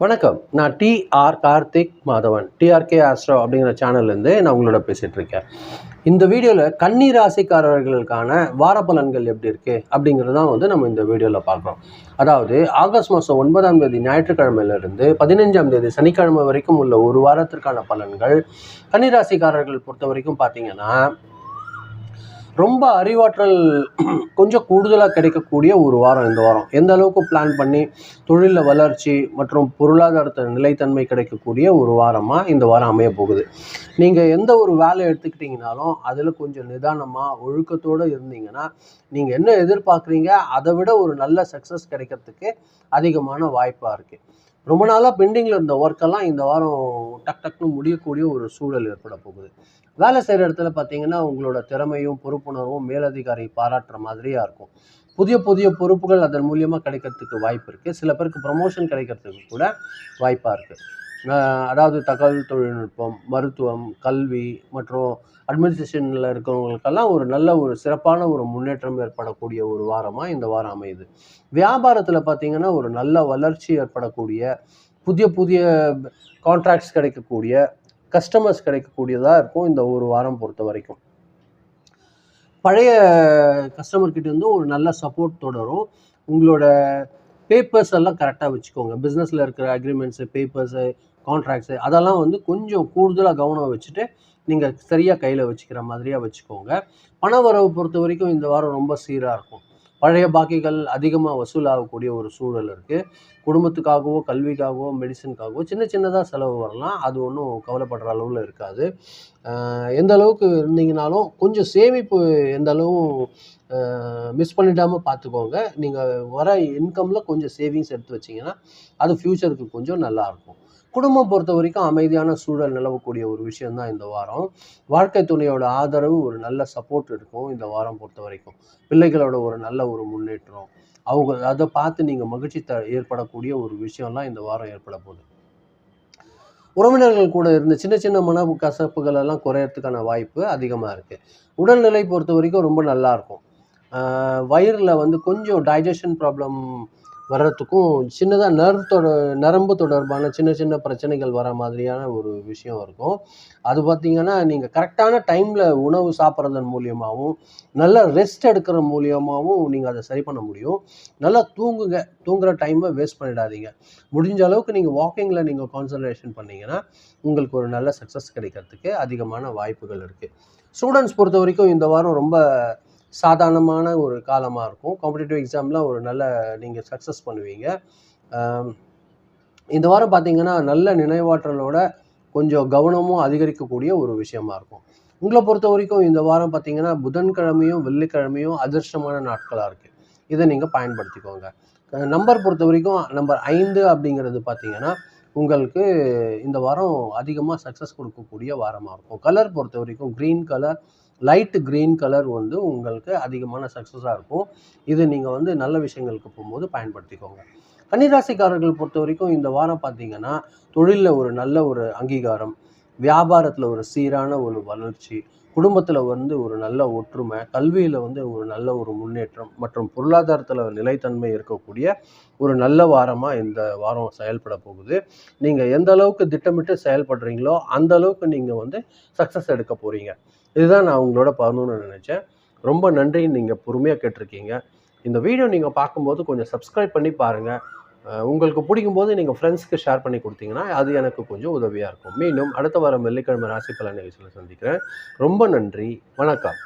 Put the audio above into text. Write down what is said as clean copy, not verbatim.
வணக்கம். நான் TR Karthik Madhavan, TRK Astro அப்படிங்கிற சேனல்லேருந்து நான் உங்களோட பேசிகிட்டு இருக்கேன். இந்த வீடியோவில் கன்னி ராசிக்காரர்களுக்கான வார பலன்கள் எப்படி இருக்குது அப்படிங்கிறது தான் நம்ம இந்த வீடியோவில் பார்க்குறோம். அதாவது ஆகஸ்ட் மாதம் 9ஆம் தேதி ஞாயிற்றுக்கிழமையிலிருந்து 15ஆம் தேதி சனிக்கிழமை வரைக்கும் உள்ள ஒரு வாரத்திற்கான பலன்கள் கன்னி ராசிக்காரர்கள் பொறுத்த வரைக்கும் பார்த்தீங்கன்னா, ரொம்ப அறிவாற்றல் கொஞ்சம் கூடுதலாக கிடைக்கக்கூடிய ஒரு வாரம் இந்த வாரம். எந்த அளவுக்கு பிளான் பண்ணி தொழிலில் வளர்ச்சி மற்றும் பொருளாதாரத்தில் நிலைத்தன்மை கிடைக்கக்கூடிய ஒரு வாரமாக இந்த வாரம் அமைய போகுது. நீங்கள் எந்த ஒரு வேலை எடுத்துக்கிட்டிங்கனாலும் அதில் கொஞ்சம் நிதானமாக ஒழுக்கத்தோடு இருந்தீங்கன்னா, நீங்கள் என்ன எதிர்பார்க்குறீங்க அதை விட ஒரு நல்ல சக்ஸஸ் கிடைக்கிறதுக்கு அதிகமான வாய்ப்பாக இருக்குது. ரொம்ப நாளாக பெண்டிங்கில் இருந்த ஒர்க்கெல்லாம் இந்த வாரம் டக்குன்னு முடியக்கூடிய ஒரு சூழல் ஏற்பட போகுது. வேலை செய்கிற இடத்துல பார்த்தீங்கன்னா, உங்களோட திறமையும் பொறுப்புணர்வும் மேலதிகாரி பாராட்டுற மாதிரியாக இருக்கும். புதிய புதிய பொறுப்புகள் அதன் மூலியமாக கிடைக்கிறதுக்கு வாய்ப்பு இருக்குது. சில பேருக்கு ப்ரமோஷன் கிடைக்கிறதுக்கு கூட வாய்ப்பாக இருக்குது. அதாவது தகவல் தொழில்நுட்பம், மருத்துவம், கல்வி மற்றும் அட்மினிஸ்ட்ரேஷனில் இருக்கிறவங்களுக்கெல்லாம் ஒரு நல்ல ஒரு சிறப்பான ஒரு முன்னேற்றம் ஏற்படக்கூடிய ஒரு வாரமாக இந்த வாரம் அமையுது. வியாபாரத்தில் பார்த்தீங்கன்னா, ஒரு நல்ல வளர்ச்சி ஏற்படக்கூடிய, புதிய புதிய கான்ட்ராக்ட்ஸ் கிடைக்கக்கூடிய, கஸ்டமர்ஸ் கிடைக்கக்கூடியதாக இருக்கும் இந்த ஒரு வாரம் பொறுத்த வரைக்கும். பழைய கஸ்டமர்கிட்ட இருந்து ஒரு நல்ல சப்போர்ட் தொடரும். உங்களோட பேப்பர்ஸ் எல்லாம் கரெக்டாக வச்சுக்கோங்க. பிஸ்னஸில் இருக்கிற அக்ரிமெண்ட்ஸு, பேப்பர்ஸு, கான்ட்ராக்ட்ஸு அதெல்லாம் கொஞ்சம் கூடுதலாக கவனம் வச்சுட்டு நீங்கள் சரியாக கையில் வச்சுக்கிற மாதிரியாக வச்சுக்கோங்க. பண வரவு பொறுத்த வரைக்கும் இந்த வாரம் ரொம்ப சீராக இருக்கும். பழைய பாக்கிகள் அதிகமாக வசூலாகக்கூடிய ஒரு சூழல் இருக்குது. குடும்பத்துக்காகவோ, கல்விக்காகவோ, மெடிசனுக்காகவோ சின்னதாக செலவு வரலாம். அது ஒன்றும் கவலைப்படுற அளவில் இருக்காது. எந்த அளவுக்கு இருந்தீங்கனாலும் கொஞ்சம் சேமிப்பு எந்த அளவும் மிஸ் பண்ணிடாமல் பார்த்துக்கோங்க. நீங்கள் வர இன்கமில் கொஞ்சம் சேவிங்ஸ் எடுத்து வச்சிங்கன்னா அது ஃப்யூச்சருக்கு கொஞ்சம் நல்லாயிருக்கும். குடும்பம் பொறுத்த வரைக்கும் அமைதியான சூழல் நிலவக்கூடிய ஒரு விஷயந்தான் இந்த வாரம். வாழ்க்கை துணையோட ஆதரவு, ஒரு நல்ல சப்போர்ட் இருக்கும் இந்த வாரம் பொறுத்த வரைக்கும். பிள்ளைகளோட ஒரு நல்ல ஒரு முன்னேற்றம், அவங்க அதை பார்த்து நீங்கள் மகிழ்ச்சி ஏற்படக்கூடிய ஒரு விஷயம்லாம் இந்த வாரம் ஏற்பட போகுது. உறவினர்கள் கூட இருந்த சின்ன மன கசப்புகள் எல்லாம் குறையறதுக்கான வாய்ப்பு அதிகமாக இருக்குது. உடல்நிலை பொறுத்த வரைக்கும் ரொம்ப நல்லாயிருக்கும். வயிறில் கொஞ்சம் டைஜஷன் ப்ராப்ளம் வர்றதுக்கும், சின்னதாக நரம்பு தொடர்பான சின்ன பிரச்சனைகள் வர மாதிரியான ஒரு விஷயம் இருக்கும். அது பார்த்திங்கன்னா, நீங்கள் கரெக்டான டைமில் உணவு சாப்பிட்றதன் மூலியமாகவும், நல்லா ரெஸ்ட் எடுக்கிற மூலியமாகவும் நீங்கள் அதை சரி பண்ண முடியும். நல்லா தூங்குங்க. தூங்குகிற டைமை வேஸ்ட் பண்ணிடாதீங்க. முடிஞ்ச அளவுக்கு நீங்கள் வாக்கிங்கில் நீங்கள் கான்சன்ட்ரேஷன் பண்ணிங்கன்னா உங்களுக்கு ஒரு நல்ல சக்ஸஸ் கிடைக்கிறதுக்கு அதிகமான வாய்ப்புகள் இருக்குது. ஸ்டூடெண்ட்ஸ் பொறுத்த வரைக்கும் இந்த வாரம் ரொம்ப சாதாரணமான ஒரு காலமாக இருக்கும். காம்படிட்டிவ் எக்ஸாமில் ஒரு நல்ல நீங்கள் சக்ஸஸ் பண்ணுவீங்க. இந்த வாரம் பார்த்தீங்கன்னா, நல்ல நினைவாற்றலோட கொஞ்சம் கவனமும் அதிகரிக்கக்கூடிய ஒரு விஷயமா இருக்கும். உங்களை பொறுத்த வரைக்கும் இந்த வாரம் பார்த்தீங்கன்னா, புதன்கிழமையும் வெள்ளிக்கிழமையும் அதிர்ஷ்டமான நாட்களாக இருக்குது. இதை நீங்கள் பயன்படுத்திக்கோங்க. நம்பர் பொறுத்த வரைக்கும் நம்பர் 5 அப்படிங்கிறது பார்த்தீங்கன்னா, உங்களுக்கு இந்த வாரம் அதிகமாக சக்ஸஸ் கொடுக்கக்கூடிய வாரமாக இருக்கும். கலர் பொறுத்த வரைக்கும் green colour, light green colour உங்களுக்கு அதிகமான சக்ஸஸாக இருக்கும். இது நீங்கள் நல்ல விஷயங்களுக்கு போகும்போது பயன்படுத்திக்கோங்க. கன்னிராசிக்காரர்கள் பொறுத்த வரைக்கும் இந்த வாரம் பார்த்தீங்கன்னா, தொழிலில் ஒரு நல்ல ஒரு அங்கீகாரம், வியாபாரத்தில் ஒரு சீரான ஒரு வளர்ச்சி, குடும்பத்தில் ஒரு நல்ல ஒற்றுமை, கல்வியில் ஒரு நல்ல ஒரு முன்னேற்றம் மற்றும் பொருளாதாரத்தில் நிலைத்தன்மை இருக்கக்கூடிய ஒரு நல்ல வாரமாக இந்த வாரம் செயல்பட போகுது. நீங்கள் எந்த அளவுக்கு திட்டமிட்டு செயல்படுறீங்களோ அந்த அளவுக்கு நீங்கள் சக்ஸஸ் எடுக்க போகிறீங்க. இதுதான் நான் உங்களோட பகிரணும்னு நினச்சேன். ரொம்ப நன்றி, நீங்கள் பொறுமையாக கேட்டிருக்கீங்க. இந்த வீடியோ நீங்கள் பார்க்கும்போது கொஞ்சம் சப்ஸ்கிரைப் பண்ணி பாருங்கள். உங்களுக்கு பிடிக்கும்போது நீங்கள் ஃப்ரெண்ட்ஸ்க்கு ஷேர் பண்ணி கொடுத்தீங்கன்னா அது எனக்கு கொஞ்சம் உதவியாக இருக்கும். மீண்டும் அடுத்த வாரம் வெள்ளிக்கிழமை ராசி பலன் நிகழ்ச்சியில் சந்திக்கிறேன். ரொம்ப நன்றி. வணக்கம்.